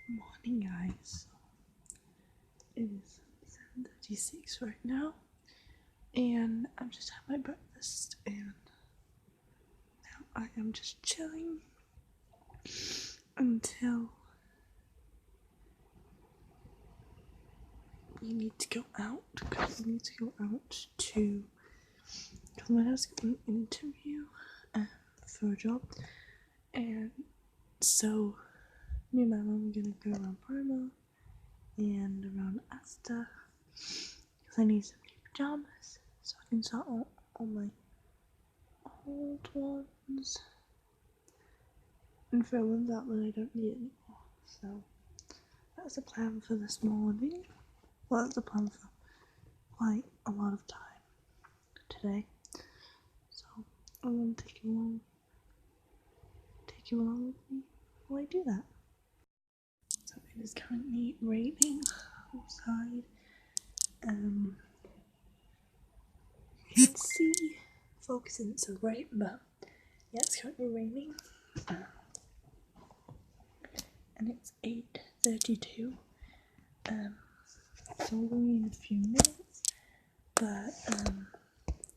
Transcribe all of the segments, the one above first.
Morning, guys. It is 7:36 right now, and I'm just having my breakfast, and now I am just chilling until we need to go out. Because we need to go out to. Because my dad's got an interview for a job, and so me and my mum are gonna go around Primark and around Asda because I need some new pajamas so I can start on my old ones and throw ones out that I don't need anymore. So that's the plan for this morning. Well, that's the plan for quite a lot of time today. So I'm gonna take you along with me while I do that. So it is currently raining outside. You can see focus isn't so great, but yeah, it's currently raining. And it's 8:32. So we're going in a few minutes, but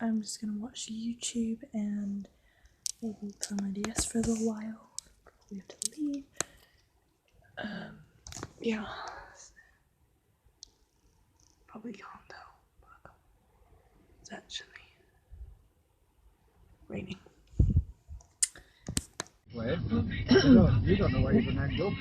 I'm just gonna watch YouTube and maybe play my DS for a little while before we have to leave. Yeah, probably can't tell, but it's actually raining. Where? You don't know where you're gonna end up.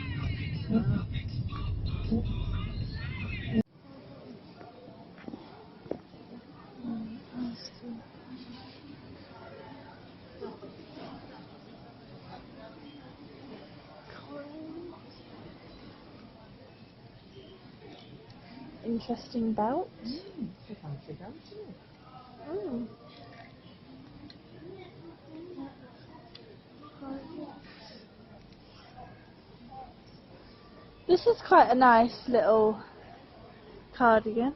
Interesting bout. It's a fancy bout, isn't it? Oh. This is quite a nice little cardigan.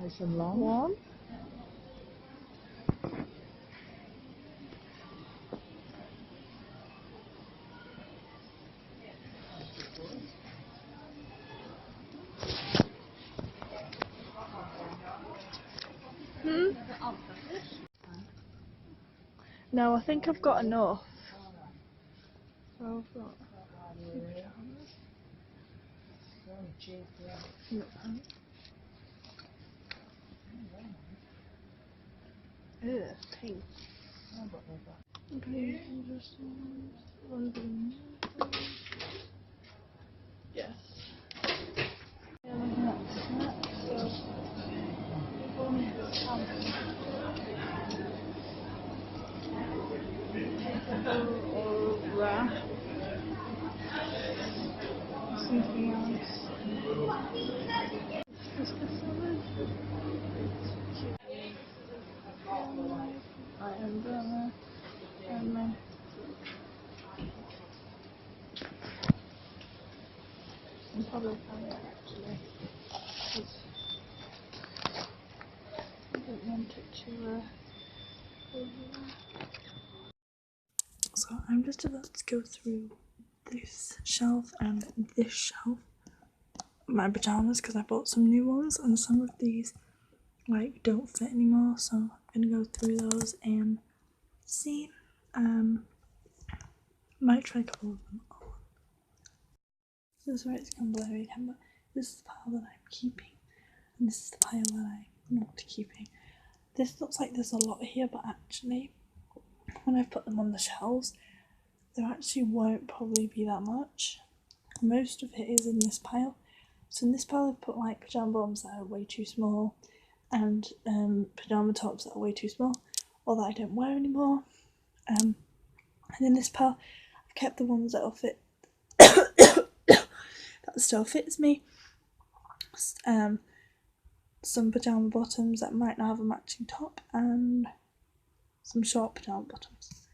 Nice and long. Warm. No, I think I've got enough. So I've got pink. Okay, yes. Yeah, looking at that, or wrap. Something else. I am gonna and then I'm probably find it actually. I didn't want it to So I'm just about to go through this shelf and this shelf, my pajamas, because I bought some new ones and some of these like don't fit anymore, so I'm gonna go through those and see. Might try a couple of them on. This is where it's gone blurry again, but this is the pile that I'm keeping and this is the pile that I'm not keeping. This looks like there's a lot here, but actually when I put them on the shelves there actually won't probably be that much. Most of it is in this pile. So in this pile I've put like pajama bottoms that are way too small and pajama tops that are way too small or that I don't wear anymore. And in this pile I've kept the ones that will fit that still fits me. Some pajama bottoms that might not have a matching top and some short pajama bottoms.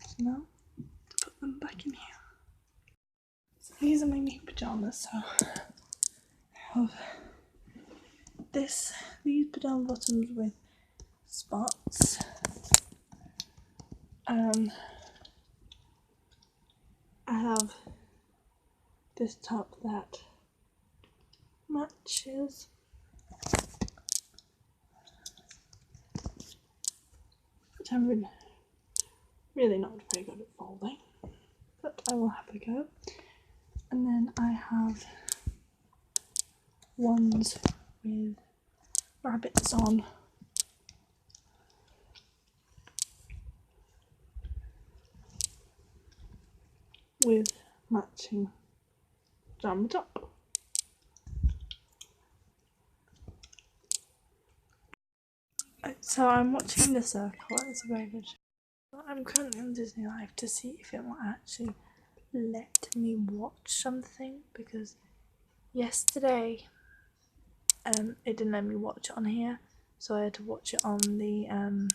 So now to put them back in here. So these are my new pajamas. So I have these pajama bottoms with spots. I have this top that matches. Which I'm really not very good at folding, but I will have a go. And then I have ones with rabbits on. With matching jumper top. So I'm watching The Circle. It's a very good show. I'm currently on Disney Live to see if it will actually let me watch something, because yesterday it didn't let me watch it on here, so I had to watch it on the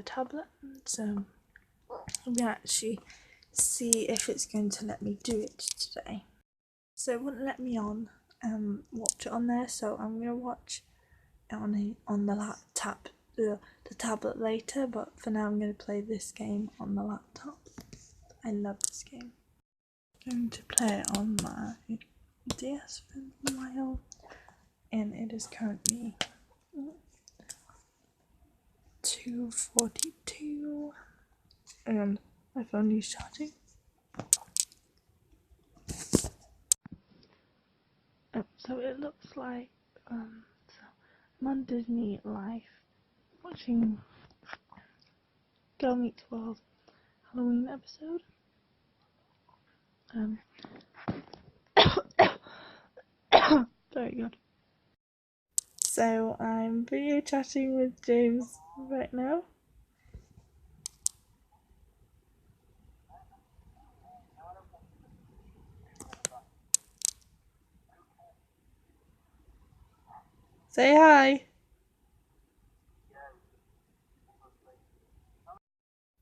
tablet. So I'm gonna actually see if it's going to let me do it today. So it wouldn't let me watch it on there, so I'm gonna watch it on the laptop, the tablet later. But for now, I'm gonna play this game on the laptop. I love this game. I'm going to play it on my DS for a while, and it is currently 2:42, and my phone is charging. So it looks like so I'm on Disney Live watching Girl Meets World Halloween episode. Very good. So I'm video chatting with James right now. Say hi.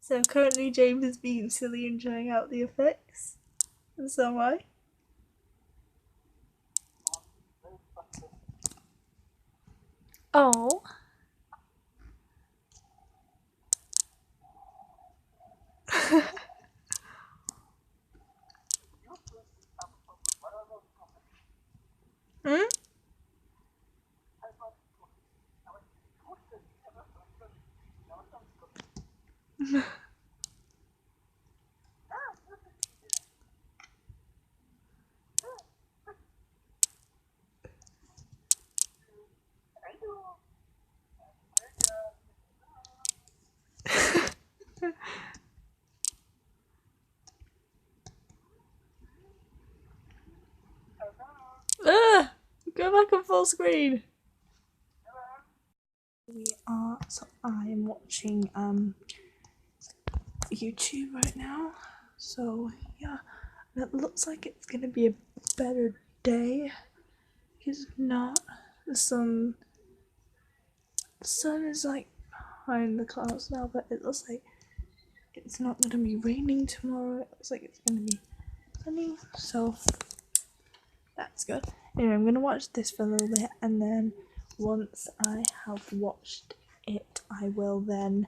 So currently James is being silly and trying out the effects, and so am I. Oh. Hmm? Ugh! Go back on full screen. So I am watching YouTube right now. So yeah, it looks like it's gonna be a better day. It's not. The sun is like behind the clouds now, but it looks like it's not gonna be raining tomorrow. It looks like it's gonna be sunny, so that's good. Anyway, I'm gonna watch this for a little bit, and then once I have watched it, I will then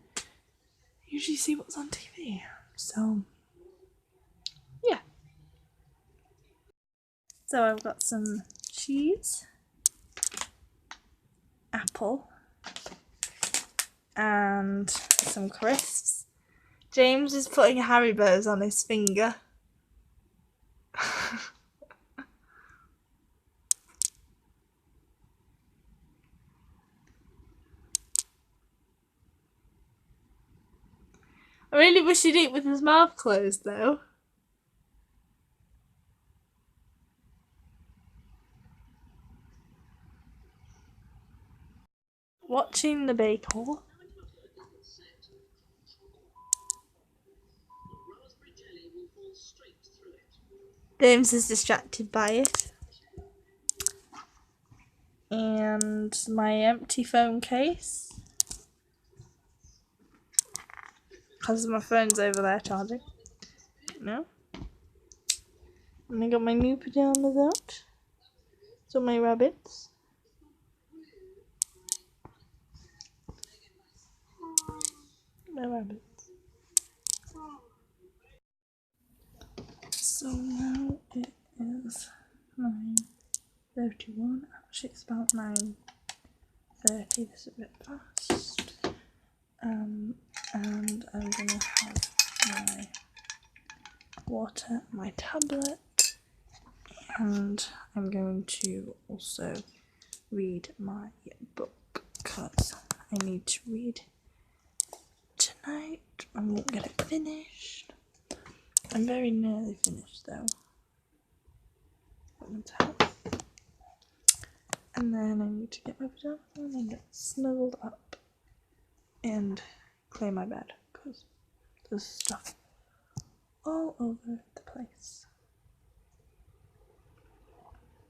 usually see what's on TV. So yeah. So I've got some cheese, apple, and some crisps. James is putting Haribo's on his finger. I really wish he'd eat with his mouth closed though. Watching the bagel. James is distracted by it. And my empty phone case. Because my phone's over there charging. No. And I got my new pajamas out. So my rabbits. My rabbits. is 9:31. Actually, it's about 9:30. This is a bit fast. And I'm gonna have my water, my tablet, and I'm going to also read my book because I need to read tonight. I won't get it finished. I'm very nearly finished though. And then I need to get my pajamas on and get snuggled up and clear my bed because there's stuff all over the place.